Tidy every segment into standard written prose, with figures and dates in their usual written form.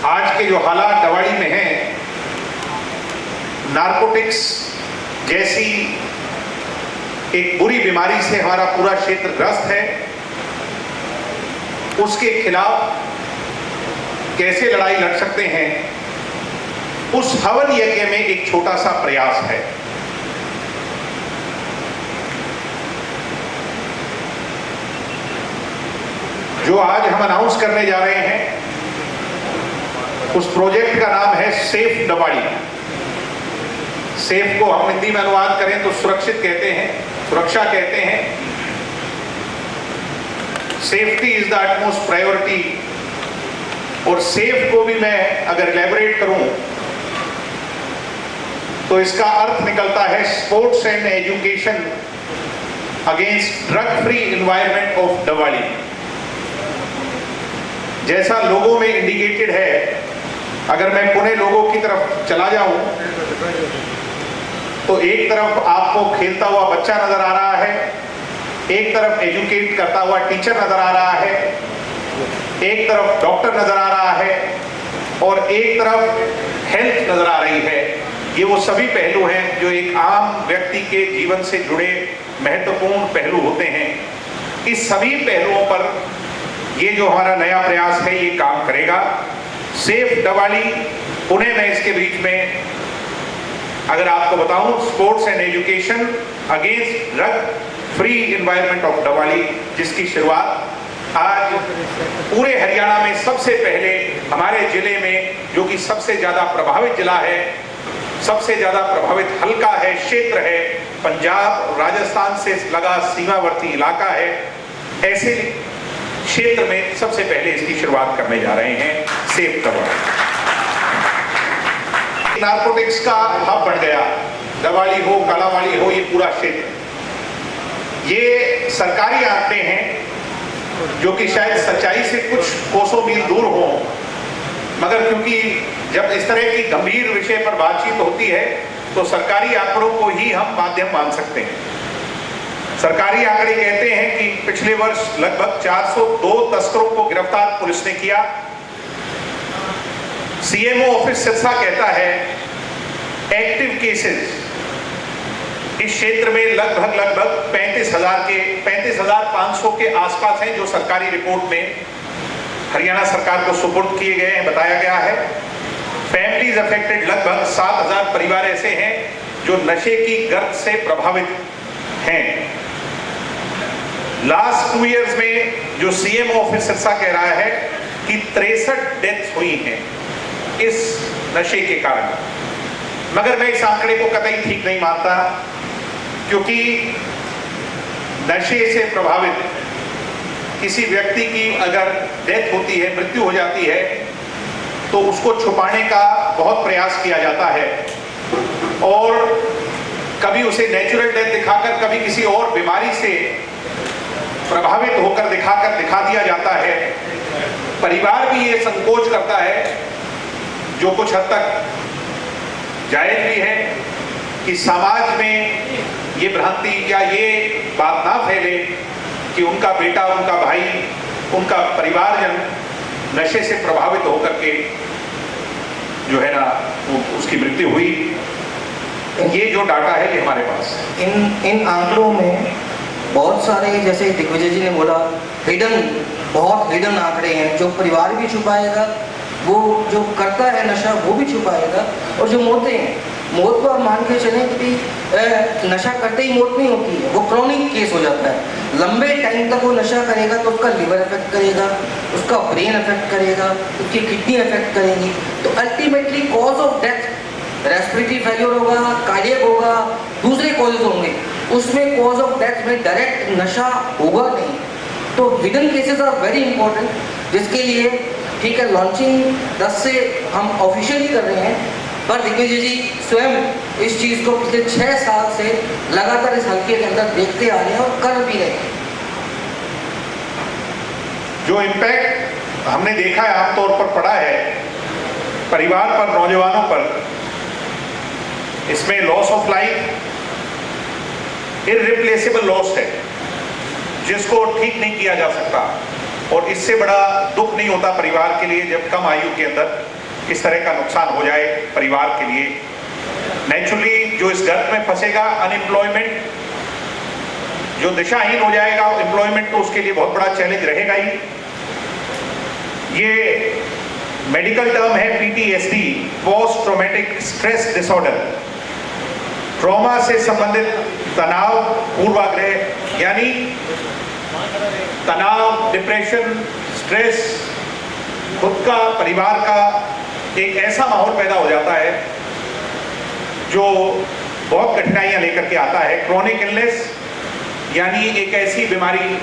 आज के जो हालात दवाड़ी में हैं, नारकोटिक्स जैसी एक बुरी बीमारी से हमारा पूरा क्षेत्र ग्रस्त है, उसके खिलाफ कैसे लड़ाई लड़ सकते हैं, उस हवन यज्ञ में एक छोटा सा प्रयास है। जो आज हम अनाउंस करने जा रहे हैं, उस प्रोजेक्ट का नाम है सेफ दवाड़ी। सेफ को हम हिंदी में अनुवाद करें तो सुरक्षित कहते हैं, सुरक्षा कहते हैं। Safety is the utmost priority. और सेफ को भी मैं अगर इलैबोरेट करूं तो इसका अर्थ निकलता है sports and education against drug free environment of Dawadi. जैसा लोगों में इंडिकेटेड है, अगर मैं पुणे लोगों की तरफ चला जाऊं तो एक तरफ आपको खेलता हुआ बच्चा नजर आ रहा है, एक तरफ एजुकेट करता हुआ टीचर नजर आ रहा है, एक तरफ डॉक्टर नजर आ रहा है और एक तरफ हेल्थ नजर आ रही है। ये वो सभी पहलू हैं जो एक आम व्यक्ति के जीवन से जुड़े महत्वपूर्ण पहलू होते हैं। इस सभी पहलुओं पर ये जो हमारा नया प्रयास है ये काम करेगा। सेफ दवाड़ी पुणे में इसके बीच में, अगर आपको बताऊं, sports and education against drug free environment of Dawadi, जिसकी शुरुआत आज पूरे हरियाणा में सबसे पहले हमारे जिले में, जो कि सबसे ज्यादा प्रभावित जिला है, सबसे ज्यादा प्रभावित हल्का है, क्षेत्र है, पंजाब राजस्थान से लगा सीमावर्ती इलाका है, ऐसे क्षेत्र में सबसे पहले इसकी शुरुआत करने जा रहे हैं सेफ दवाड़ी। नारकोटिक्स का हब बन गया, दवाड़ी हो, कालावाड़ी हो, ये पूरा क्षेत्र। ये सरकारी आंकड़े हैं जो कि शायद सच्चाई से कुछ कोसों मील दूर हो, मगर क्योंकि जब इस तरह की गंभीर विषय पर बातचीत होती है तो सरकारी आंकड़ों को ही हम माध्यम मान सकते हैं। सरकारी आंकड़े कहते हैं कि पिछले वर्ष लगभग 402 तस्करों को गिरफ्तार पुलिस ने किया। सीएमओ ऑफिस सिरसा कहता है एक्टिव केसेस इस क्षेत्र में लगभग 35,500 के आसपास हैं, जो सरकारी रिपोर्ट में हरियाणा सरकार को सुपुर्द किए गए हैं, बताया गया है। फैमिलीज अफेक्टेड, लगभग 7,000 परिवार ऐसे हैं जो नशे की गर्त से प्रभावित हैं। लास्ट 2 इयर्स में जो सीएमओ ऑफिस सिरसा कह रहा है कि 63 डेथ्स हुई हैं इस नशे के कारण। मगर मैं इस आंकड़े को कतई ठीक नहीं मानता, क्योंकि नशे से प्रभावित किसी व्यक्ति की अगर डेथ होती है, मृत्यु हो जाती है, तो उसको छुपाने का बहुत प्रयास किया जाता है और कभी उसे नेचुरल डेथ दिखाकर, कभी किसी और बीमारी से प्रभावित होकर दिखा दिया जाता है। परिवार भी ये संकोच करता है, जो कुछ हद तक जायज भी है, कि समाज में ये भ्रांति या ये बात ना फैले कि उनका बेटा, उनका भाई, उनका परिवारजन नशे से प्रभावित होकर के जो है ना उसकी मृत्यु हुई। ये जो डाटा है ये हमारे पास इन आंकड़ों में बहुत सारे, जैसे दिग्विजय जी ने बोला, बहुत हिडन आंकड़े हैं। जो परिवार भी छुपाएगा, वो जो करता है नशा वो भी छुपाएगा, और जो मौतें हैं, मौत को आप मान के चलें कि नशा करते ही मौत नहीं होती है, वो क्रॉनिक केस हो जाता है। लंबे टाइम तक वो नशा करेगा तो उसका लिवर इफेक्ट करेगा, उसका ब्रेन इफेक्ट करेगा, उसकी किडनी इफेक्ट करेंगी। तो ultimately cause of death respiratory failure होगा, कार्डियक होगा, दूसरे कॉजेज होंगे, उसमें कॉज ऑफ डेथ में डायरेक्ट नशा होगा नहीं। तो hidden cases are very important, जिसके लिए ठीक है लॉन्चिंग 10 से हम ऑफिशियली कर रहे हैं, पर दिग्विजय जी स्वयं इस चीज़ को पिछले 6 साल से लगातार इस हल्के के अंदर देखते आ रहे हैं और कर भी रहे हैं। जो इम्पैक्ट हमने देखा है, आमतौर पर पड़ा है परिवार पर, नौजवानों पर, इसमें loss of life irreplaceable loss है, जिसको ठीक नहीं किया जा सकता। और इससे बड़ा दुख नहीं होता परिवार के लिए जब कम आयु के अंदर इस तरह का नुकसान हो जाए परिवार के लिए। नेचुरली जो इस गर्त में फंसेगा, अनएम्प्लॉयमेंट, जो दिशाहीन हो जाएगा एम्प्लॉयमेंट, तो उसके लिए बहुत बड़ा चैलेंज रहेगा ही। ये मेडिकल टर्म है PTSD, post traumatic stress disorder. Trauma से संबंधित तनाव पूर्वाग्रह, यानी तनाव, डिप्रेशन, स्ट्रेस, खुद का, परिवार का एक ऐसा माहौल पैदा हो जाता है जो बहुत कठिनाइयां लेकर के आता है। क्रॉनिक इलनेस यानी एक ऐसी बीमारी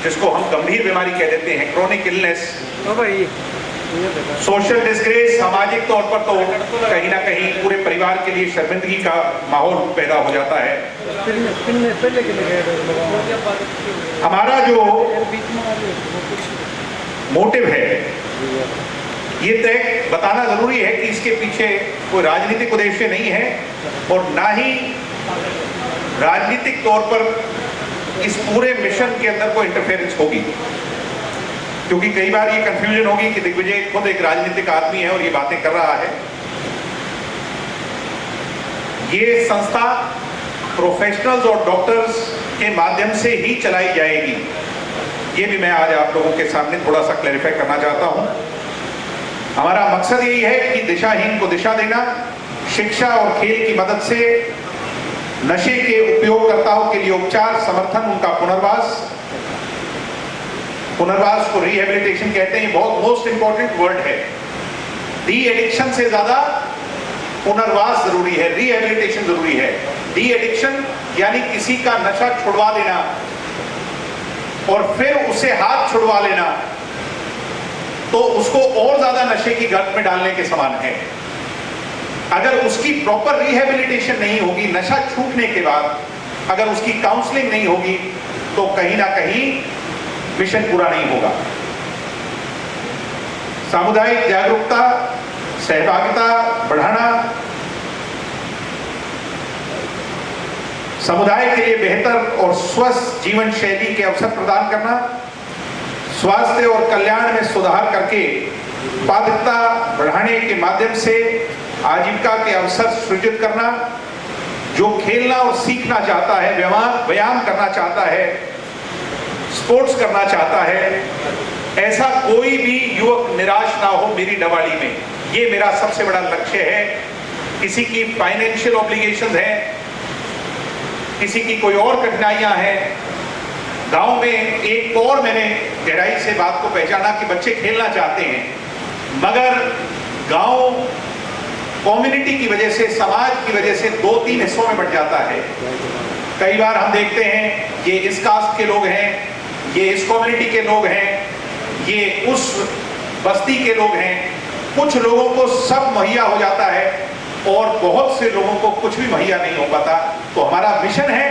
जिसको हम गंभीर बीमारी कह देते हैं, क्रॉनिक इलनेस। सोशल डिस्ग्रेस, सामाजिक तौर पर तो कहीं ना कहीं पूरे परिवार के लिए शर्मिंदगी का माहौल पैदा हो जाता है। हमारा जो मोटिव है ये तय बताना जरूरी है कि इसके पीछे कोई राजनीतिक उद्देश्य नहीं है और ना ही राजनीतिक तौर पर इस पूरे मिशन के अंदर कोई इंटरफेरेंस होगी, क्योंकि कई बार ये कंफ्यूजन होगी कि दिग्विजय खुद एक राजनीतिक आदमी है और ये बातें कर रहा है। ये संस्था प्रोफेशनल्स और डॉक्टर्स के माध्यम से ही चलाई जाएगी, ये भी मैं आज आप लोगों के सामने थोड़ा सा क्लैरिफाई करना चाहता हूं। हमारा मकसद यही है कि दिशाहीन को दिशा देना, शिक्षा और खेल की मदद से नशे के उपयोगकर्ताओं के लिए उपचार, समर्थन, उनका पुनर्वास को रिहेबिलिटेशन कहते हैं। बहुत मोस्ट इंपॉर्टेंट वर्ड है। डी एडिक्शन से ज्यादा पुनर्वास जरूरी है, रिहेबिलिटेशन जरूरी है। डी एडिक्शन यानी किसी का नशा छुड़वा देना और फिर उसे हाथ छुड़वा लेना, तो उसको और ज्यादा नशे की गर्त में डालने के समान है। अगर उसकी प्रॉपर रिहेबिलिटेशन नहीं होगी, नशा छूटने के बाद अगर उसकी काउंसलिंग नहीं होगी, तो कहीं ना कहीं मिशन पूरा नहीं होगा। सामुदायिक जागरूकता, सहभागिता बढ़ाना, समुदाय के लिए बेहतर और स्वस्थ जीवन शैली के अवसर प्रदान करना, स्वास्थ्य और कल्याण में सुधार करके उत्पादकता बढ़ाने के माध्यम से आजीविका के अवसर सृजित करना। जो खेलना और सीखना चाहता है, व्यायाम करना चाहता है, स्पोर्ट्स करना चाहता है, ऐसा कोई भी युवक निराश ना हो मेरी डवाली में, ये मेरा सबसे बड़ा लक्ष्य है। किसी की फाइनेंशियल ऑब्लिगेशंस हैं, किसी की कोई और कठिनाइयां हैं। गांव में एक और मैंने गहराई से बात को पहचाना कि बच्चे खेलना चाहते हैं, मगर गांव कम्युनिटी की वजह से, समाज की वजह से 2-3 हिस्सों में बट जाता है। कई बार हम देखते हैं ये इस कास्ट के लोग हैं, ये इस कम्युनिटी के लोग हैं, ये उस बस्ती के लोग हैं। कुछ लोगों को सब मुहैया हो जाता है और बहुत से लोगों को कुछ भी मुहैया नहीं हो पाता। तो हमारा मिशन है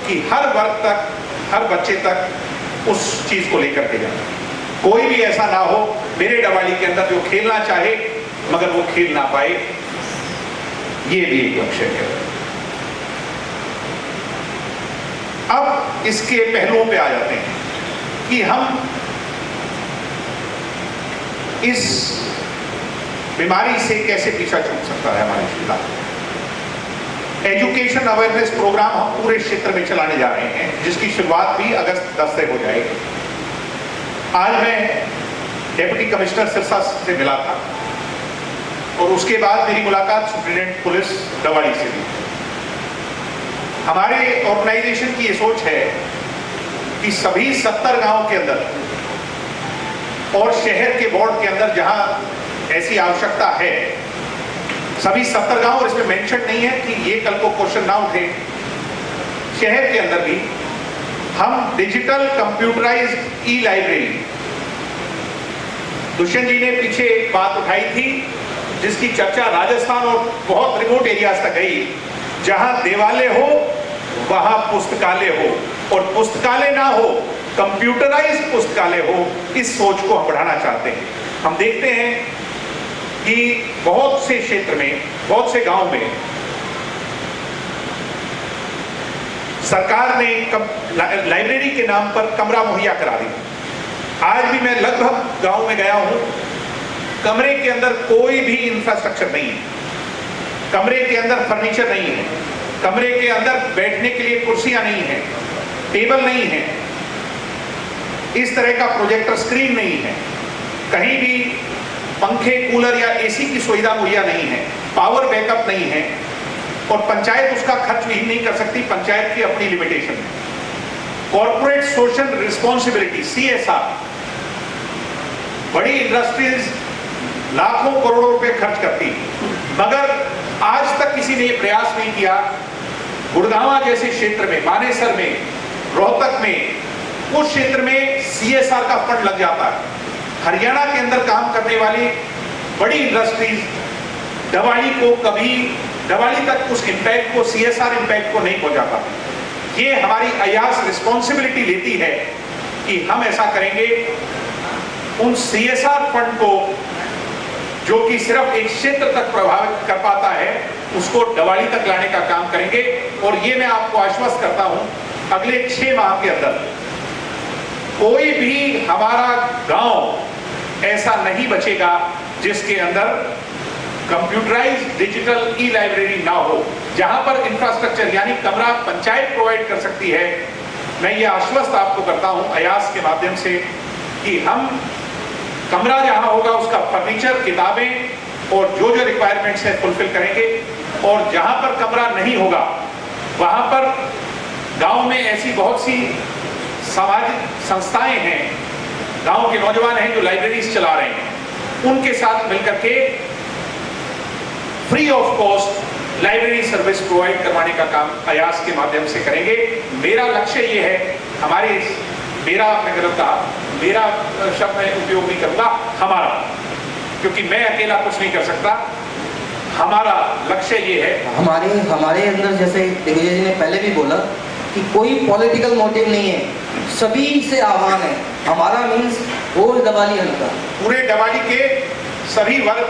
कि हर वर्ग तक, हर बच्चे तक उस चीज को लेकर के जाए। कोई भी ऐसा ना हो मेरे डवाली के अंदर जो खेलना चाहे मगर वो खेल ना पाए, ये भी एक लक्ष्य है। अब इसके पहलुओं पे आ जाते हैं कि हम इस बीमारी से कैसे पीछा छूट सकता है हमारे जिला। एजुकेशन अवेयरनेस प्रोग्राम हम पूरे क्षेत्र में चलाने जा रहे हैं, जिसकी शुरुआत भी अगस्त 10 से हो जाएगी। आज मैं डेप्यूटी कमिश्नर सिरसा से मिला था और उसके बाद मेरी मुलाकात सुप्रीटेंडेंट पुलिस डवाली से हुई। हमारे ऑर्गेनाइजेशन की ये सोच है कि सभी 70 गांव के अंदर और शहर के बोर्ड के अंदर जहां ऐसी आवश्यकता है, सभी 70 गांव, और इसमें मेंशन नहीं है कि ये कल को क्वेश्चन ना उठे, शहर के अंदर भी हम digital computerized e library, Dushyant ji ने पीछे एक बात उठाई थी जिसकी चर्चा राजस्थान और बहुत रिमोट एरियाज तक गई, जहां देवालय हो वहां पुस्तकालय हो, और पुस्तकालय ना हो कंप्यूटराइज्ड पुस्तकालय हो। इस सोच को हम बढ़ाना चाहते हैं। हम देखते हैं कि बहुत से क्षेत्र में, बहुत से गांव में सरकार ने लाइब्रेरी के नाम पर कमरा मुहैया करा दी, आज भी मैं लगभग गांव में गया हूं, कमरे के अंदर कोई भी इंफ्रास्ट्रक्चर नहीं है, कमरे के अंदर फर्नीचर नहीं है, कमरे के अंदर बैठने के लिए कुर्सियां नहीं है, टेबल नहीं है, इस तरह का प्रोजेक्टर स्क्रीन नहीं है, कहीं भी पंखे कूलर या एसी की सुविधा मुहैया नहीं है, पावर बैकअप नहीं है, और पंचायत उसका खर्च भी नहीं कर सकती, पंचायत की अपनी लिमिटेशन है। कॉर्पोरेट सोशल रिस्पॉन्सिबिलिटी CSR, बड़ी इंडस्ट्रीज लाखों करोड़ों रुपए खर्च करती है, मगर आज तक किसी ने यह प्रयास नहीं किया गुड़गांव जैसे क्षेत्र में, मानेसर में, रोहतक में, उस क्षेत्र में CSR का फंड लग जाता है। हरियाणा के अंदर काम करने वाली बड़ी इंडस्ट्रीज दिवाली तक उस इंपैक्ट को, CSR इंपैक्ट को नहीं पहुंचाता। ये हमारी अयास रिस्पॉन्सिबिलिटी लेती है कि हम ऐसा करेंगे, उन CSR फंड को जो कि सिर्फ एक क्षेत्र तक प्रभावित कर पाता है, उसको दिवाली तक लाने का काम करेंगे। और ये मैं आपको आश्वस्त करता हूं, अगले 6 माह के अंदर कोई भी हमारा गांव ऐसा नहीं बचेगा जिसके अंदर कंप्यूटराइज्ड डिजिटल ई-लाइब्रेरी ना हो, जहां पर इंफ्रास्ट्रक्चर यानी कमरा पंचायत प्रोवाइड कर सकती है। मैं ये आश्वस्त आपको करता हूं अयास के माध्यम से कि हम कमरा जहां होगा उसका फर्नीचर, किताबें और जो जो रिक्वायरमेंट्स है फुलफिल करेंगे, और जहां पर कमरा नहीं होगा वहां पर गांव में ऐसी बहुत सी सामाजिक संस्थाएं हैं, गांव के नौजवान हैं जो लाइब्रेरीज चला रहे हैं, उनके साथ मिलकर के free of cost library service provide करवाने का काम अयास के माध्यम से करेंगे। मेरा लक्ष्य ये है, मेरा आपने गलत कहा, मेरा शब्द मैं उपयोग नहीं करूंगा, हमारा, क्योंकि मैं अकेला कुछ नहीं कर सकता। हमारा लक्ष्य ये है, हमारे अंदर जैसे दिग्विजय जी ने पहले भी बोला कि कोई पॉलिटिकल मोटिव नहीं है, सभी से आह्वान है, हमारा मीन्स होल दिवाली हल्का, पूरे दिवाली के सभी वर्ग,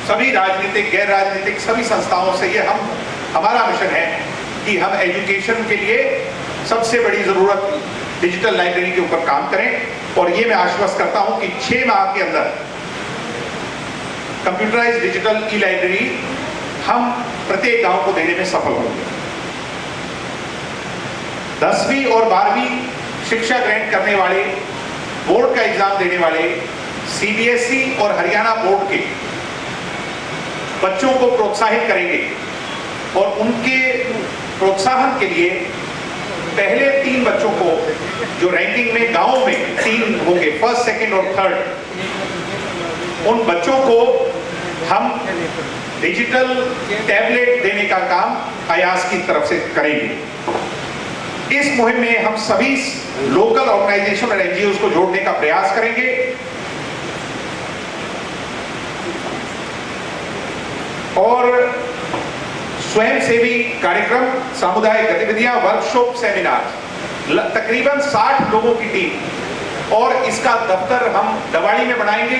सभी राजनीतिक, गैर राजनीतिक सभी संस्थाओं से ये हमारा मिशन है कि हम एजुकेशन के लिए सबसे बड़ी जरूरत डिजिटल लाइब्रेरी के ऊपर काम करें। और ये मैं आश्वस्त करता हूं कि 6 माह के अंदर कंप्यूटराइज्ड डिजिटल ई-लाइब्रेरी हम प्रत्येक गांव को देने में सफल होंगे। 10वीं और 12वीं शिक्षा ग्रहण करने वाले, बोर्ड का एग्जाम देने वाले CBSE और हरियाणा बोर्ड के बच्चों को प्रोत्साहित करेंगे, और उनके प्रोत्साहन के लिए पहले 3 बच्चों को जो रैंकिंग में गांव में 3 होंगे, फर्स्ट, सेकंड और थर्ड, उन बच्चों को हम डिजिटल टैबलेट देने का काम अयास की तरफ से करेंगे। इस मुहिम में हम सभी लोकल ऑर्गेनाइजेशन और NGOs को जोड़ने का प्रयास करेंगे, और स्वयंसेवी कार्यक्रम, सामुदायिक गतिविधियां, वर्कशॉप, सेमिनार, तकरीबन 60 लोगों की टीम, और इसका दफ्तर हम दिवाली में बनाएंगे।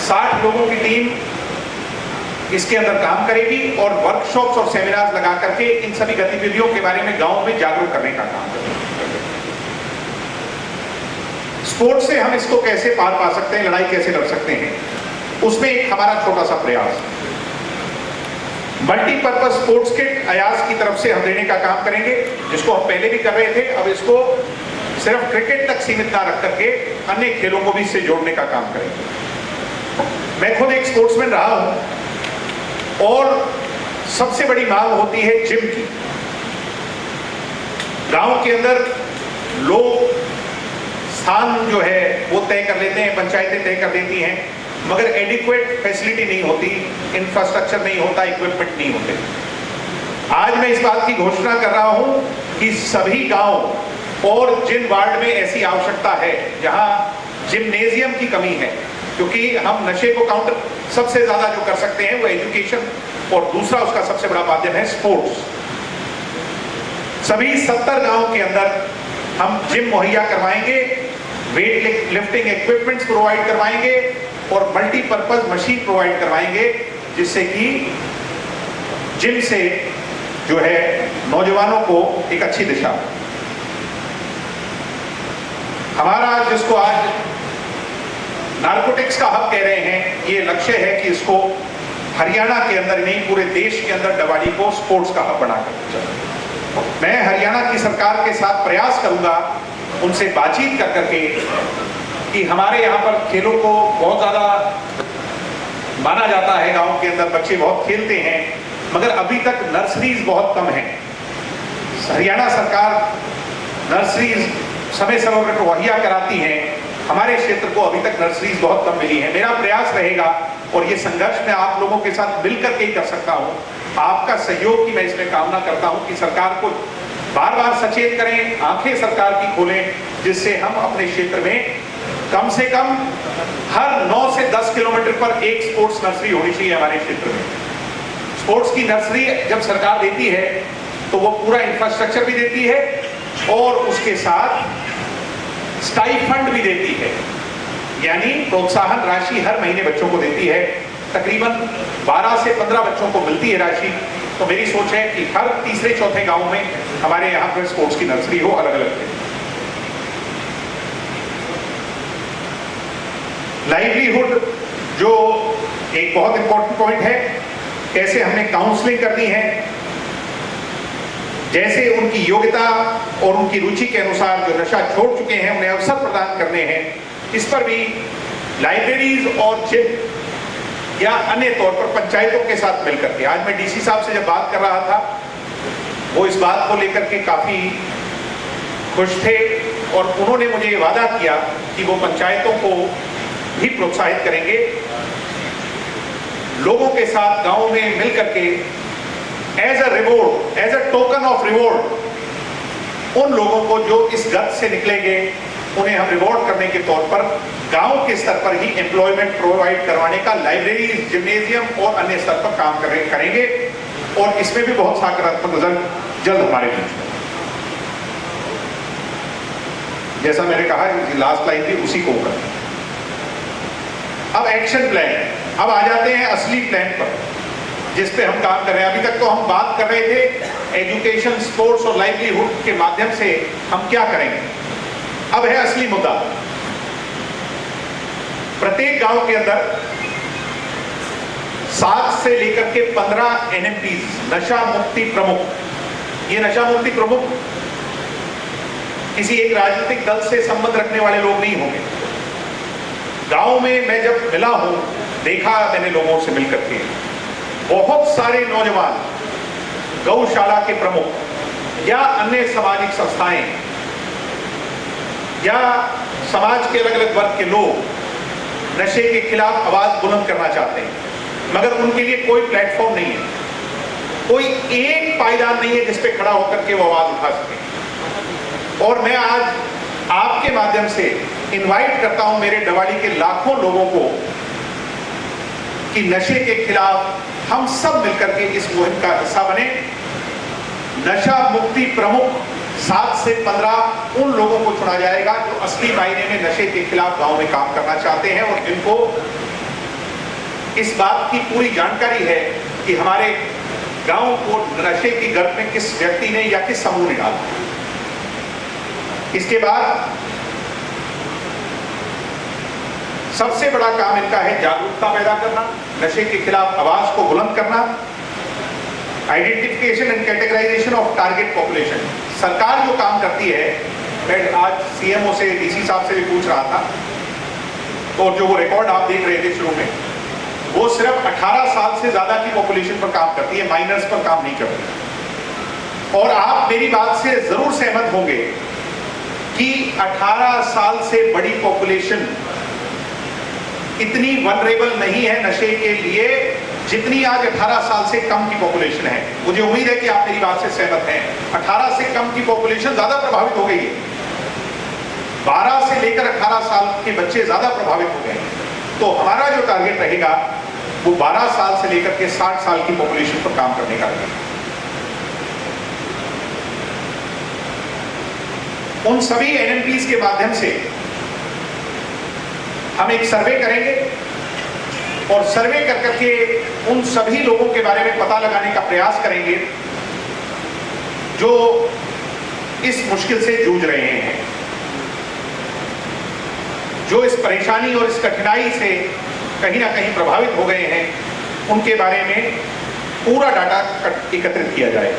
60 लोगों की टीम इसके अंदर काम करेगी और वर्कशॉप्स और सेमिनार लगा करके इन सभी गतिविधियों के बारे में गांव में जागरूक करने का काम करेंगे। स्पोर्ट्स से हम इसको कैसे पार पा सकते हैं, लड़ाई कैसे लड़ सकते हैं, उसमें एक हमारा छोटा सा प्रयास, मल्टीपर्पज स्पोर्ट्स किट अयास की तरफ से हम देने का काम करेंगे, जिसको हम पहले भी कर रहे थे। अब इसको सिर्फ क्रिकेट तक सीमित ना रख करके अन्य खेलों को भी इससे जोड़ने का काम करेंगे। मैं खुद एक स्पोर्ट्समैन रहा हूं, और सबसे बड़ी मांग होती है जिम की। गांव के अंदर लोग स्थान जो है वो तय कर लेते हैं, पंचायतें तय कर देती हैं, मगर एडिक्वेट फैसिलिटी नहीं होती, इंफ्रास्ट्रक्चर नहीं होता, इक्विपमेंट नहीं होते। आज मैं इस बात की घोषणा कर रहा हूं कि सभी गांव और जिन वार्ड में ऐसी आवश्यकता है जहां जिम्नेजियम की कमी है, क्योंकि हम नशे को काउंटर सबसे ज्यादा जो कर सकते हैं वो एजुकेशन, और दूसरा उसका सबसे बड़ा माध्यम है स्पोर्ट्स। सभी 70 गांव के अंदर हम जिम मुहैया करवाएंगे, वेट लिफ्टिंग इक्विपमेंट्स प्रोवाइड करवाएंगे और मल्टीपर्पज मशीन प्रोवाइड करवाएंगे, जिससे कि जिम से जो है नौजवानों को एक अच्छी दिशा। हमारा जिसको आज नार्कोटिक्स का हब कह रहे हैं, ये लक्ष्य है कि इसको हरियाणा के अंदर नहीं पूरे देश के अंदर डवाड़ी को स्पोर्ट्स का हब बनाकर चले। मैं हरियाणा की सरकार के साथ प्रयास करूंगा, उनसे बातचीत कर करके, कि हमारे यहाँ पर खेलों को बहुत ज्यादा माना जाता है, गांव के अंदर बच्चे बहुत खेलते हैं, मगर अभी तक नर्सरीज बहुत कम है। हरियाणा सरकार नर्सरीज समय समय पर मुहैया कराती है, हमारे क्षेत्र को अभी तक नर्सरीज बहुत कम मिली है। मेरा प्रयास रहेगा, और ये संघर्ष मैं आप लोगों के साथ मिलकर के ही कर सकता हूँ, आपका सहयोग की मैं इसमें कामना करता हूँ कि सरकार को बार बार सचेत करें, आंखें सरकार की खोलें, जिससे हम अपने क्षेत्र में कम से कम हर 9 से 10 किलोमीटर पर एक स्पोर्ट्स नर्सरी होनी चाहिए हमारे क्षेत्र में। स्पोर्ट्स की नर्सरी जब सरकार देती है तो वो पूरा इंफ्रास्ट्रक्चर भी देती है और उसके साथ स्टाइफंड भी देती है, यानी प्रोत्साहन राशि हर महीने बच्चों को देती है। तकरीबन 12 से 15 बच्चों को मिलती है राशि। तो मेरी सोच है कि हर तीसरे चौथे गांव में हमारे यहाँ पर स्पोर्ट्स की नर्सरी हो, अलग अलग। लाइवलीहुड जो एक बहुत इंपॉर्टेंट पॉइंट है, कैसे हमने काउंसलिंग करनी है, जैसे उनकी योग्यता और उनकी रुचि के अनुसार जो नशा छोड़ चुके हैं उन्हें अवसर प्रदान करने हैं, इस पर भी लाइब्रेरीज और जिम या अन्य तौर पर पंचायतों के साथ मिलकर के, आज मैं डीसी साहब से जब बात कर रहा था, वो इस बात को लेकर के काफी खुश थे और उन्होंने मुझे ये वादा किया कि वो पंचायतों को भी प्रोत्साहित करेंगे, लोगों के साथ गांव में मिलकर के as a reward, as a token of reward, उन लोगों को जो इस गत से निकलेंगे उन्हें हम रिवॉर्ड करने के तौर पर गांव के स्तर पर ही एम्प्लॉयमेंट प्रोवाइड करवाने का लाइब्रेरी, जिम्नेजियम और अन्य स्तर पर काम करेंगे और इसमें भी बहुत सकारात्मक रिजल्ट जल्द हमारे बीच में। जैसा मैंने कहा लास्ट लाइन थी उसी को कर। अब एक्शन प्लान, अब आ जाते हैं असली प्लान पर जिस पे हम काम कर रहे हैं। अभी तक तो हम बात कर रहे थे एजुकेशन, स्पोर्ट्स और लाइवलीहुड के माध्यम से हम क्या करेंगे। अब है असली मुद्दा। प्रत्येक गांव के अंदर 7 से लेकर के 15 NMPs, नशा मुक्ति प्रमुख। ये नशा मुक्ति प्रमुख किसी एक राजनीतिक दल से संबंध रखने वाले लोग नहीं होंगे। गांव में मैं जब मिला हूं, देखा मैंने लोगों से मिलकर के, बहुत सारे नौजवान गौशाला के प्रमुख या अन्य सामाजिक संस्थाएं या समाज के अलग अलग वर्ग के लोग नशे के खिलाफ आवाज बुलंद करना चाहते हैं, मगर उनके लिए कोई प्लेटफॉर्म नहीं है, कोई एक पायदान नहीं है जिस पे खड़ा होकर के वो आवाज उठा सके। और मैं आज आपके माध्यम से इनवाइट करता हूं मेरे डवाड़ी के लाखों लोगों को कि नशे के खिलाफ हम सब मिलकर के इस मुहिम का हिस्सा बने। नशा मुक्ति प्रमुख 7 से 15 उन लोगों को चुना जाएगा जो असली मायने में नशे के खिलाफ गांव में काम करना चाहते हैं और जिनको इस बात की पूरी जानकारी है कि हमारे गांव को नशे की गर्त में किस व्यक्ति ने या किस समूह ने डाला। इसके बाद सबसे बड़ा काम इनका है जागरूकता पैदा करना, नशे के खिलाफ आवाज को बुलंद करना, identification and categorization of target population. सरकार जो काम करती है, मैं आज CMO से, DC साहब से भी पूछ रहा था, और जो वो रिकॉर्ड आप देख रहे थे शुरू में, वो सिर्फ 18 साल से ज्यादा की पॉपुलेशन पर काम करती है, माइनर्स पर काम नहीं करती। और आप मेरी बात से जरूर सहमत होंगे कि 18 साल से बड़ी पॉपुलेशन इतनी वनरेबल नहीं है नशे के लिए जितनी आज 18 साल से कम की पॉपुलेशन है। मुझे उम्मीद है कि आप मेरी बात से सहमत हैं। 18 से कम की पॉपुलेशन ज्यादा प्रभावित हो गई है, 12 से लेकर 18 साल के बच्चे ज्यादा प्रभावित हो गए हैं। तो हमारा जो टारगेट रहेगा वो 12 साल से लेकर के 60 साल की पॉपुलेशन पर काम करने का रहेगा। उन सभी NMPs के माध्यम से हम एक सर्वे करेंगे और सर्वे कर करके उन सभी लोगों के बारे में पता लगाने का प्रयास करेंगे जो इस मुश्किल से जूझ रहे हैं। जो इस परेशानी और इस कठिनाई से कहीं ना कहीं प्रभावित हो गए हैं, उनके बारे में पूरा डाटा एकत्रित किया जाए।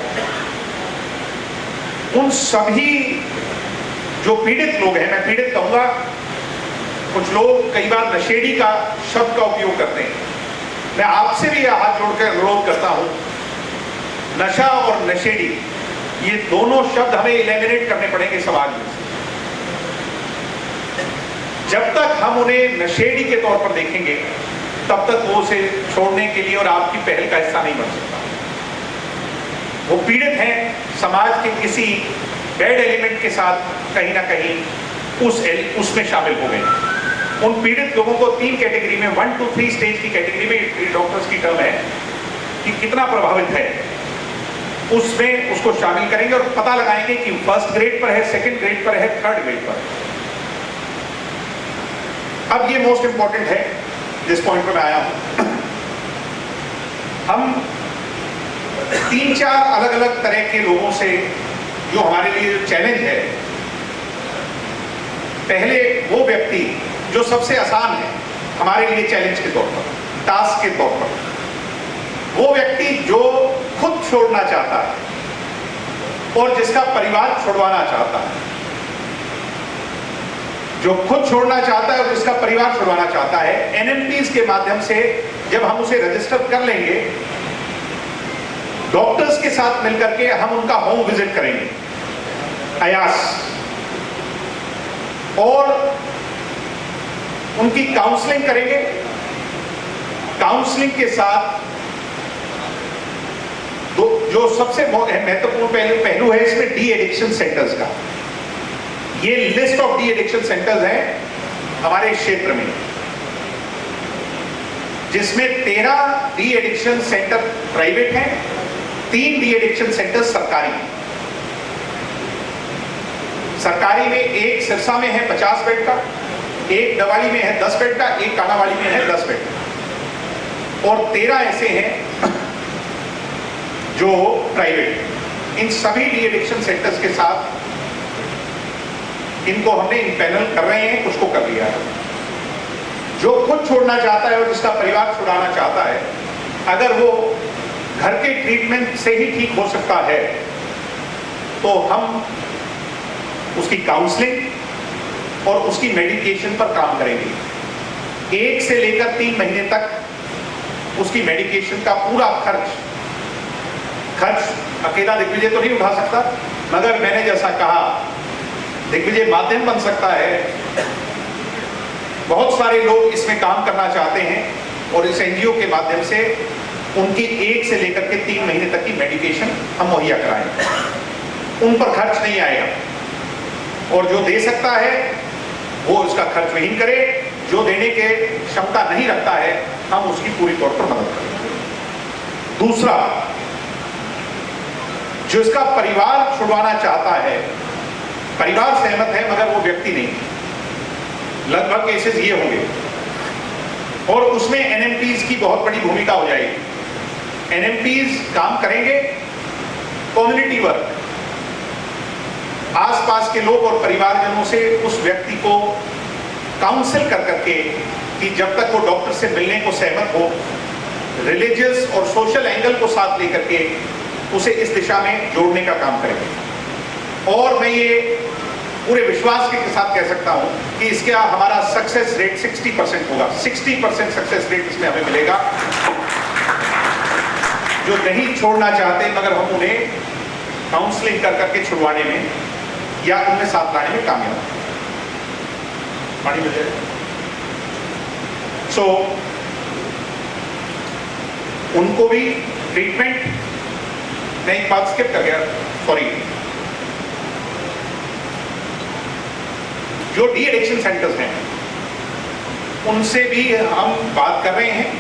उन सभी जो पीड़ित लोग हैं, मैं पीड़ित कहूंगा, कुछ लोग कई बार नशेड़ी का शब्द का उपयोग करते हैं, मैं आपसे भी हाथ जोड़कर अनुरोध करता हूं, नशा और नशेड़ी ये दोनों शब्द हमें इलिमिनेट करने पड़ेंगे समाज में से। जब तक हम उन्हें नशेड़ी के तौर पर देखेंगे, तब तक वो उसे छोड़ने के लिए और आपकी पहल का हिस्सा नहीं बन सकता। वो पीड़ित हैं, समाज के किसी बैड एलिमेंट के साथ कहीं ना कहीं उसमें शामिल हो गए। उन पीड़ित लोगों को 3 कैटेगरी में, 1 to 3 स्टेज की कैटेगरी में डॉक्टर्स की टर्म है कि कितना प्रभावित है, उसमें उसको शामिल करेंगे और पता लगाएंगे कि फर्स्ट ग्रेड पर है, सेकंड ग्रेड पर है, थर्ड ग्रेड पर है। अब ये मोस्ट इंपॉर्टेंट है जिस पॉइंट पर मैं आया हूं। हम 3-4 अलग अलग तरह के लोगों से जो हमारे लिए चैलेंज है, पहले वो व्यक्ति जो सबसे आसान है हमारे लिए चैलेंज के तौर पर, टास्क के तौर पर, वो व्यक्ति जो खुद छोड़ना चाहता है और जिसका परिवार छुड़वाना चाहता है। जो खुद छोड़ना चाहता है और जिसका परिवार छुड़वाना चाहता है, एनएमपीज के माध्यम से जब हम उसे रजिस्टर कर लेंगे, डॉक्टर्स के साथ मिलकर के हम उनका होम विजिट करेंगे, अयास, और उनकी काउंसलिंग करेंगे। काउंसलिंग के साथ जो सबसे महत्वपूर्ण पहलू है इसमें डी एडिक्शन सेंटर्स का। ये list of de addiction centres हैं हमारे क्षेत्र में, जिसमें 13 डी एडिक्शन सेंटर प्राइवेट हैं, 3 डी एडिक्शन सेंटर सरकारी हैं। सरकारी में एक सिरसा में है 50 बेड का, एक दवाली में है 10 बेड का, एक कानावाली में है 10 बेड का, और 13 ऐसे हैं जो प्राइवेट। इन सभी डी एडिक्शन सेंटर्स के साथ इनको हमने पैनल कर रहे हैं, कुछ को कर लिया है। जो खुद छोड़ना चाहता है और जिसका परिवार छुड़ाना चाहता है, अगर वो घर के ट्रीटमेंट से ही ठीक हो सकता है, तो हम उसकी काउंसलिंग और उसकी मेडिकेशन पर काम करेंगे। 1 से लेकर 3 महीने तक उसकी मेडिकेशन का पूरा खर्च अकेला दिग्विजय तो नहीं उठा सकता, मगर मैंने जैसा कहा, दिग्विजय माध्यम बन सकता है। बहुत सारे लोग इसमें काम करना चाहते हैं और इस एनजीओ के माध्यम से उनकी 1 से लेकर के 3 महीने तक की मेडिकेशन हम मुहैया कराएंगे। उन पर खर्च नहीं आएगा, और जो दे सकता है वो उसका खर्च वहीन करे, जो देने के क्षमता नहीं रखता है हम उसकी पूरी तौर पर मदद करें। दूसरा, जो इसका परिवार छुड़वाना चाहता है, परिवार सहमत है मगर वो व्यक्ति नहीं, लगभग केसेस ये होंगे, और उसमें एनएमपीज की बहुत बड़ी भूमिका हो जाएगी। एनएमपीज काम करेंगे, कम्युनिटी वर्क, आसपास के लोग और परिवारजनों से उस व्यक्ति को काउंसिल कर करके कि जब तक वो डॉक्टर से मिलने को सहमत हो, रिलीजियस और सोशल एंगल को साथ लेकर के उसे इस दिशा में जोड़ने का काम करेंगे। और मैं ये पूरे विश्वास के साथ कह सकता हूं कि इसका हमारा सक्सेस रेट 60% होगा। 60% सक्सेस रेट इसमें हमें मिलेगा। जो नहीं छोड़ना चाहते मगर हम उन्हें काउंसलिंग कर करके छुड़वाने में या उनमें साथ लाने में कामयाब हैं। पानी मिल जाएगा। सो उनको भी ट्रीटमेंट, मैं एक बात स्किप कर गया, सॉरी। जो डी एडिक्शन सेंटर्स हैं उनसे भी हम बात कर रहे हैं,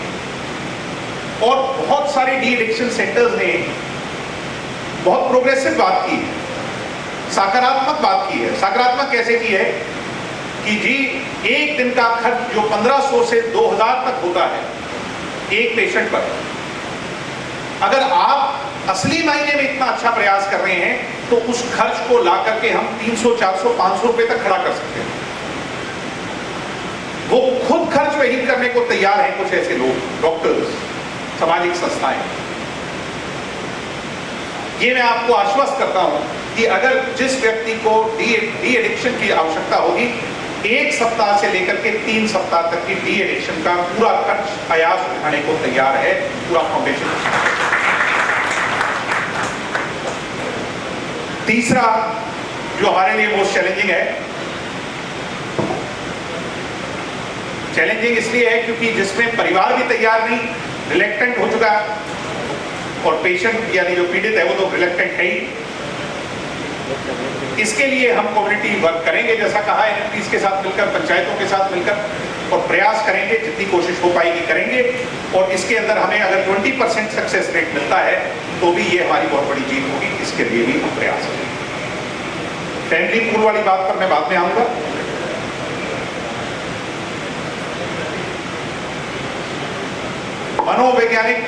और बहुत सारे डी एडिक्शन सेंटर्स ने बहुत प्रोग्रेसिव बात की है, सकारात्मक बात की है। सकारात्मक कैसे की है कि जी एक दिन का खर्च जो 1500 से 2000 तक होता है एक पेशेंट पर, अगर आप असली मायने में इतना अच्छा प्रयास कर रहे हैं तो उस खर्च को ला करके हम 300, 400, 500 रुपए तक खड़ा कर सकते हैं। वो खुद खर्च वहीद करने को तैयार हैं कुछ ऐसे लोग, डॉक्टर्स, सामाजिक संस्थाएं। ये मैं आपको आश्वस्त करता हूं कि अगर जिस व्यक्ति को डी एडिक्शन की आवश्यकता होगी, 1 सप्ताह से लेकर के 3 सप्ताह तक की डी एडिक्शन का पूरा खर्च अयाज उठाने को तैयार है पूरा फाउंडेशन। तीसरा जो हमारे लिए मोस्ट चैलेंजिंग है, चैलेंजिंग इसलिए है क्योंकि जिसमें परिवार भी तैयार नहीं, रिलेक्टेंट हो चुका है, और पेशेंट यानी जो पीड़ित है वो तो रिलेक्टेंट है ही। इसके लिए हम कम्युनिटी वर्क करेंगे, जैसा कहा एनएमपीज के साथ मिलकर, पंचायतों के साथ मिलकर, और प्रयास करेंगे, जितनी कोशिश हो पाएगी करेंगे। और इसके अंदर हमें अगर 20% सक्सेस रेट मिलता है तो भी ये हमारी बहुत बड़ी जीत होगी, इसके लिए भी हम प्रयास करेंगे। फैमिली पूल वाली बात पर मैं बाद में आऊंगा। मनोवैज्ञानिक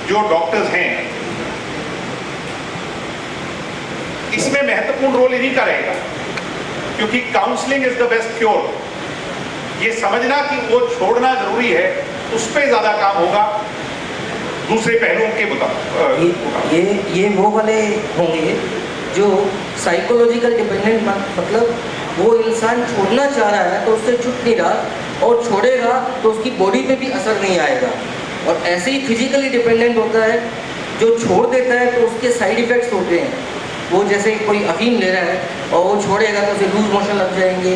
जो डॉक्टर्स हैं, इसमें महत्वपूर्ण रोल इन्हीं का रहेगा, क्योंकि counselling is the best cure. ये समझना कि वो छोड़ना जरूरी है, उस पर ज्यादा काम होगा दूसरे पहलुओं के मुताबिक। ये वो वाले होंगे जो साइकोलॉजिकल डिपेंडेंट, मतलब वो इंसान छोड़ना चाह रहा है तो उससे छूट नहीं रहा, और छोड़ेगा तो उसकी बॉडी पे भी असर नहीं आएगा। और ऐसे ही फिजिकली डिपेंडेंट होता है, जो छोड़ देता है तो उसके साइड इफ़ेक्ट्स होते हैं। वो जैसे कोई अफीम ले रहा है और वो छोड़ेगा तो उसे लूज मोशन लग जाएंगे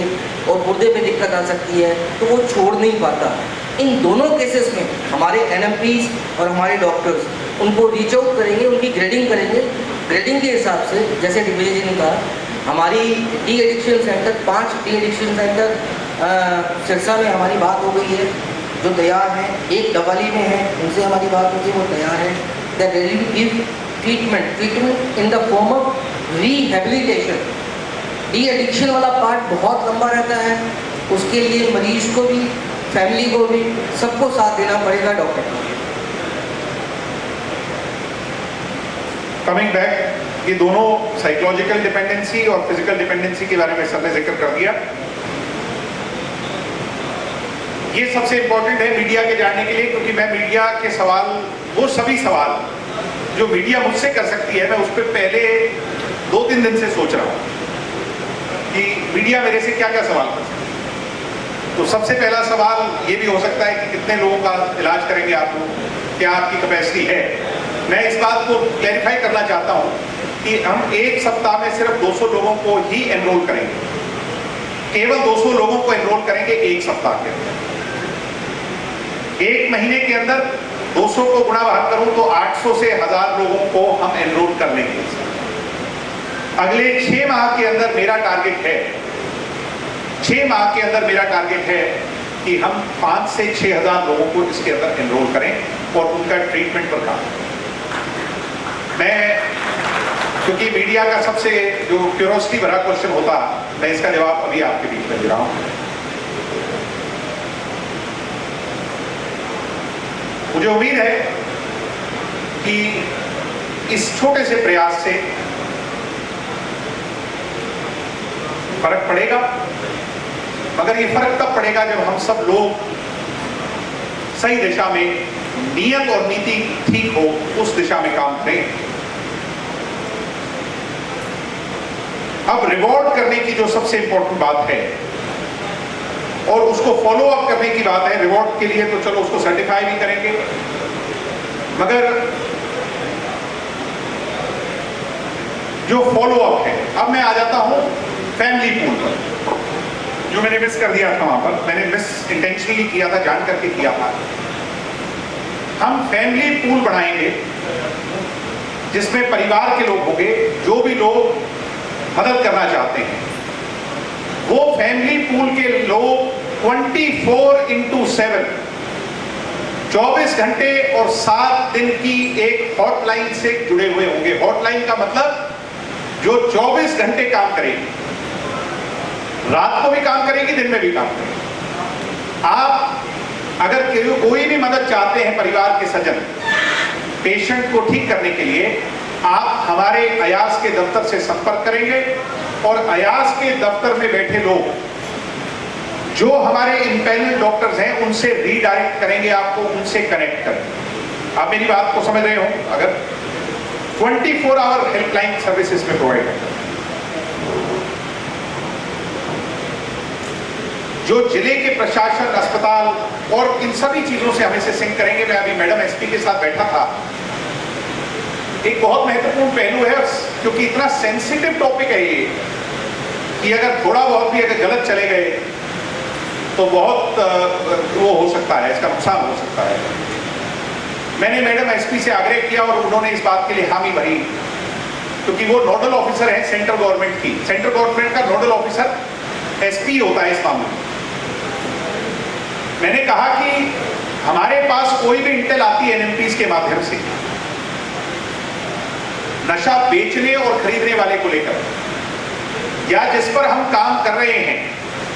और गुर्दे पे दिक्कत आ सकती है, तो वो छोड़ नहीं पाता। इन दोनों केसेस में हमारे एनएमपीज और हमारे डॉक्टर्स उनको रीच आउट करेंगे, उनकी ग्रेडिंग करेंगे। ग्रेडिंग के हिसाब से, जैसे दिग्विजय जी ने कहा, हमारी de addiction centre, 5 de addiction centre Sirsa में हमारी बात हो गई है, जो तैयार हैं। एक डबली में है, उनसे हमारी बात होती है, वो तैयार है। That really give treatment in the form of rehabilitation. De addiction वाला पार्ट बहुत लंबा रहता है, उसके लिए मरीज को भी, फैमिली को भी, सबको साथ देना पड़ेगा, डॉक्टर को। कमिंग बैक, ये दोनों साइकोलॉजिकल डिपेंडेंसी और फिजिकल डिपेंडेंसी के बारे में सबने जिक्र कर दिया। ये सबसे इंपॉर्टेंट है मीडिया के जानने के लिए, क्योंकि मैं मीडिया के सवाल, वो सभी सवाल जो मीडिया मुझसे कर सकती है, मैं उस पर पहले 2-3 दिन से सोच रहा हूं कि मीडिया मेरे से क्या क्या सवाल कर सकती है। तो सबसे पहला सवाल ये भी हो सकता है कि कितने लोगों का इलाज करेंगे आप लोग, क्या आपकी कैपेसिटी है। मैं इस बात को क्लैरिफाई करना चाहता हूं कि हम 1 सप्ताह में सिर्फ 200 लोगों को ही एनरोल करेंगे, केवल 200 लोगों को एनरोल करेंगे 1 सप्ताह के अंदर। 1 महीने के अंदर 200 को गुणा भाग करूं तो 800 से 1000 लोगों को हम एनरोल कर लेंगे। अगले 6 माह के अंदर मेरा टारगेट है, 6 माह के अंदर मेरा टारगेट है कि हम 5 से 6000 लोगों को इसके अंदर एनरोल करें और उनका ट्रीटमेंट पर काम करें। मैं, क्योंकि मीडिया का सबसे जो क्यूरोसिटी भरा क्वेश्चन होता, मैं इसका जवाब अभी आपके बीच में दे रहा हूं। मुझे उम्मीद है कि इस छोटे से प्रयास से फर्क पड़ेगा, मगर ये फर्क तब पड़ेगा जब हम सब लोग सही दिशा में, नियत और नीति ठीक हो, उस दिशा में काम करें। अब रिवॉर्ड करने की जो सबसे इंपॉर्टेंट बात है और उसको फॉलो अप करने की बात है। रिवॉर्ड के लिए तो चलो उसको सर्टिफाई भी करेंगे, मगर जो फॉलो अप है, अब मैं आ जाता हूं फैमिली पूल पर, जो मैंने मिस कर दिया था। वहां पर मैंने मिस इंटेंशनली किया था, जान करके किया था। हम फैमिली पूल बनाएंगे जिसमें परिवार के लोग होंगे, जो भी लोग मदद करना चाहते हैं। वो फैमिली पूल के लोग 24/7 24 घंटे और 7 दिन की एक हॉटलाइन से जुड़े हुए होंगे। हॉटलाइन का मतलब जो 24 घंटे काम करेगी, रात को भी काम करेगी, दिन में भी काम करेगी। आप अगर कोई भी मदद चाहते हैं, परिवार के सज्जन, पेशेंट को ठीक करने के लिए, आप हमारे अयाज के दफ्तर से संपर्क करेंगे और अयाज के दफ्तर में बैठे लोग जो हमारे इम्पैनल डॉक्टर्स हैं उनसे रीडायरेक्ट करेंगे, आपको उनसे कनेक्ट करेंगे। आप मेरी बात को समझ रहे हो? अगर 24 आवर हेल्पलाइन सर्विसेज में प्रोवाइड है, जो जिले के प्रशासन, अस्पताल और इन सभी चीजों से हमें से सिंक करेंगे। मैं अभी मैडम एसपी के साथ बैठा था। एक बहुत महत्वपूर्ण पहलू है, क्योंकि इतना सेंसिटिव टॉपिक है ये कि अगर थोड़ा बहुत भी अगर गलत चले गए तो बहुत वो हो सकता है, इसका नुकसान हो सकता है। मैंने मैडम एसपी से आग्रह किया और उन्होंने इस बात के लिए हामी भरी, क्योंकि वो नोडल ऑफिसर है सेंट्रल गवर्नमेंट की। सेंट्रल गवर्नमेंट का नोडल ऑफिसर एसपी होता है इस मामले में। मैंने कहा कि हमारे पास कोई भी इंटेल आती है एनएमपीज के माध्यम से नशा बेचने और खरीदने वाले को लेकर, या जिस पर हम काम कर रहे हैं,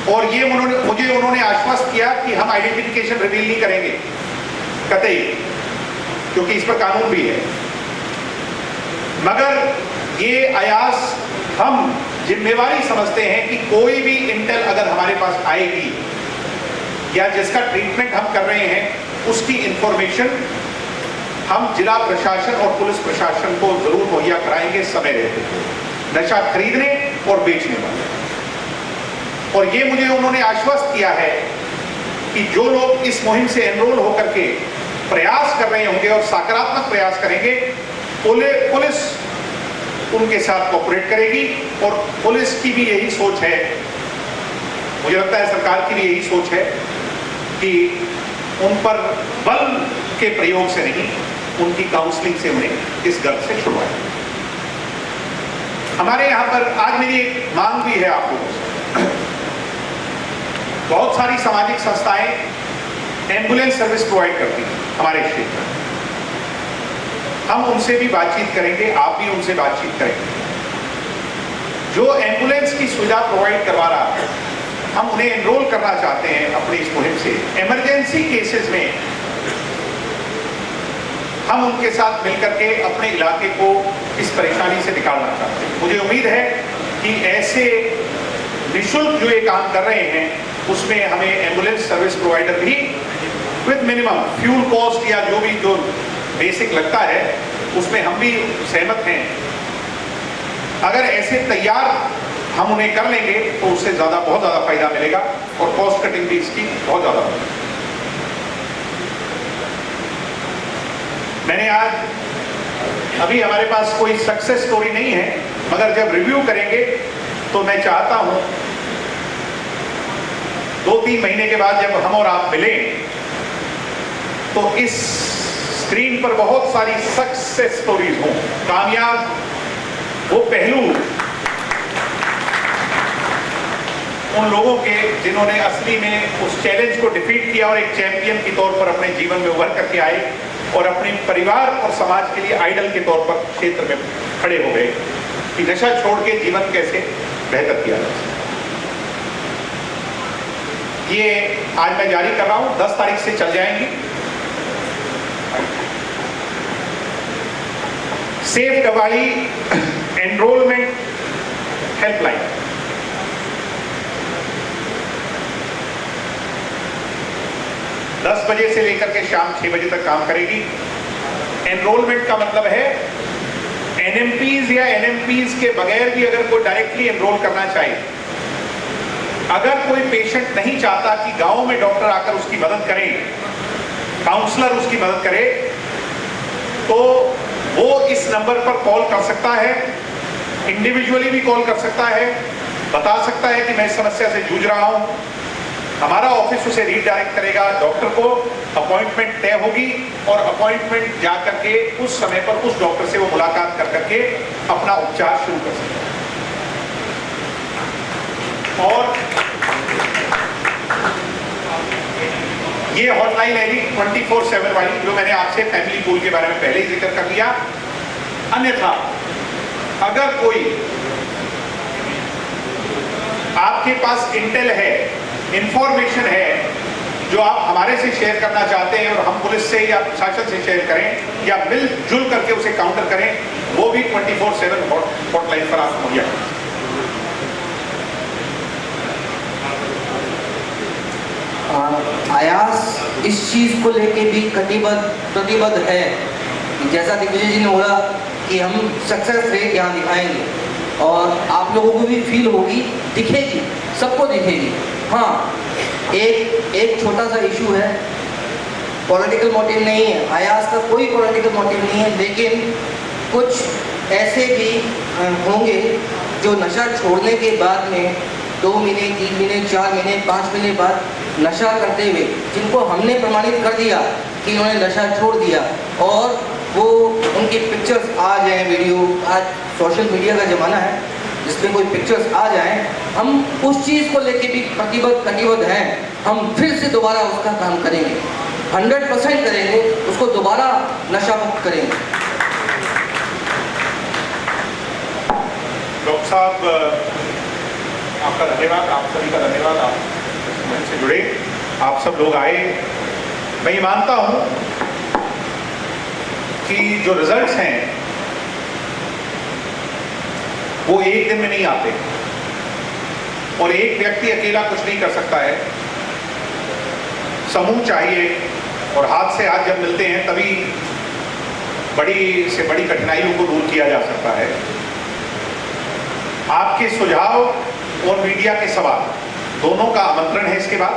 और ये मुझे उन्होंने आश्वस्त किया कि हम आइडेंटिफिकेशन रिवील नहीं करेंगे कतई, क्योंकि इस पर कानून भी है। मगर ये आयास हम जिम्मेवारी समझते हैं कि कोई भी इंटेल अगर हमारे पास आएगी या जिसका ट्रीटमेंट हम कर रहे हैं उसकी इंफॉर्मेशन हम जिला प्रशासन और पुलिस प्रशासन को जरूर मुहैया कराएंगे समय रहते, नशा खरीदने और बेचने वाले। और ये मुझे उन्होंने आश्वस्त किया है कि जो लोग इस मुहिम से एनरोल होकर के प्रयास कर रहे होंगे और सकारात्मक प्रयास करेंगे, पुलिस उनके साथ कोऑपरेट करेगी। और पुलिस की भी यही सोच है, मुझे लगता है सरकार की भी यही सोच है कि उन पर बल के प्रयोग से नहीं, उनकी काउंसलिंग से उन्हें इस गर्भ से छुड़वाएं। हमारे यहाँ पर आज मेरी एक मांग भी है आप लोगों से। बहुत सारी सामाजिक संस्थाएं एम्बुलेंस सर्विस प्रोवाइड करती हैं हमारे क्षेत्र में। हम उनसे भी बातचीत करेंगे, आप भी उनसे बातचीत करेंगे। जो एम्बुलेंस की सुविधा प्रोवाइड करवा रहा है, हम उन्हें एनरोल करना चाहते हैं अपनी इस मुहिम से। इमरजेंसी केसेस में हम उनके साथ मिलकर के अपने इलाके को इस परेशानी से निकालना चाहते हैं। मुझे उम्मीद है कि ऐसे निःशुल्क जो ये काम कर रहे हैं उसमें हमें एम्बुलेंस सर्विस प्रोवाइडर भी विद मिनिमम फ्यूल कॉस्ट या जो बेसिक लगता है उसमें हम भी सहमत हैं। अगर ऐसे तैयार हम उन्हें कर लेंगे तो उससे बहुत ज़्यादा फायदा मिलेगा और कॉस्ट कटिंग भी इसकी बहुत ज़्यादा होगी। मैंने आज अभी हमारे पास कोई सक्सेस स्टोरी नहीं है, मगर जब रिव्यू करेंगे तो मैं चाहता हूं 2-3 महीने के बाद जब हम और आप मिलें तो इस स्क्रीन पर बहुत सारी सक्सेस स्टोरीज हों, कामयाब वो पहलू उन लोगों के जिन्होंने असली में उस चैलेंज को डिफीट किया और एक चैंपियन के तौर पर अपने जीवन में उभर करके आए और अपने परिवार और समाज के लिए आइडल के तौर पर क्षेत्र में खड़े हो गए कि नशा छोड़ के जीवन कैसे बेहतर किया जा सकता। ये आज मैं जारी कर रहा हूं, 10 तारीख से चल जाएंगी। सेफ गवाही एनरोलमेंट हेल्पलाइन। दस बजे से लेकर के शाम 6 बजे तक काम करेगी। एनरोलमेंट का मतलब है एनएमपीज या एनएमपीज के बगैर भी अगर कोई डायरेक्टली एनरोल करना चाहे, अगर कोई पेशेंट नहीं चाहता कि गांव में डॉक्टर आकर उसकी मदद करें, काउंसलर उसकी मदद करे, तो वो इस नंबर पर कॉल कर सकता है, इंडिविजुअली भी कॉल कर सकता है, बता सकता है कि मैं इस समस्या से जूझ रहा हूं। हमारा ऑफिस उसे रीडायरेक्ट करेगा, डॉक्टर को अपॉइंटमेंट तय होगी और अपॉइंटमेंट जाकर के उस समय पर उस डॉक्टर से वो मुलाकात कर करके अपना उपचार शुरू कर सकते हैं। और ये हॉटलाइन है 24/7 वाली, जो मैंने आपसे फैमिली पूल के बारे में पहले ही जिक्र कर लिया। अन्यथा अगर कोई आपके पास इंटेल है, इंफॉर्मेशन है जो आप हमारे से शेयर करना चाहते हैं और हम पुलिस से या प्रशासन से शेयर करें या मिलजुल करके उसे काउंटर करें, वो भी 24/7 हॉटलाइन पर आप मुहैया करें। आयास इस चीज़ को लेके भी प्रतिबद्ध है। जैसा दिग्विजय जी ने बोला कि हम सक्सेस रेट यहाँ दिखाएंगे और आप लोगों को भी फील होगी, दिखेगी, सबको दिखेगी। हाँ, एक छोटा सा इशू है, पॉलिटिकल मोटिव नहीं है, आयास का कोई पॉलिटिकल मोटिव नहीं है, लेकिन कुछ ऐसे भी होंगे जो नशा छोड़ने के बाद में 2 महीने, 3 महीने, 4 महीने, 5 महीने बाद नशा करते हुए, जिनको हमने प्रमाणित कर दिया कि उन्होंने नशा छोड़ दिया और वो उनकी पिक्चर्स आ जाएं, वीडियो, आज सोशल मीडिया का ज़माना है जिसमें कोई पिक्चर्स आ जाएं, हम उस चीज़ को लेके भी कटिबद्ध हैं। हम फिर से दोबारा उसका काम करेंगे, 100% करेंगे, उसको दोबारा नशा मुक्त करेंगे। डॉक्टर साहब, आपका धन्यवाद, आप सभी का धन्यवाद, आप इस मुहिम से जुड़े, आप सब लोग आए। मैं ये मानता हूँ कि जो रिजल्ट्स हैं वो एक दिन में नहीं आते और एक व्यक्ति अकेला कुछ नहीं कर सकता है, समूह चाहिए और हाथ से हाथ जब मिलते हैं तभी बड़ी से बड़ी कठिनाइयों को दूर किया जा सकता है। आपके सुझाव और मीडिया के सवाल दोनों का आमंत्रण है इसके बाद।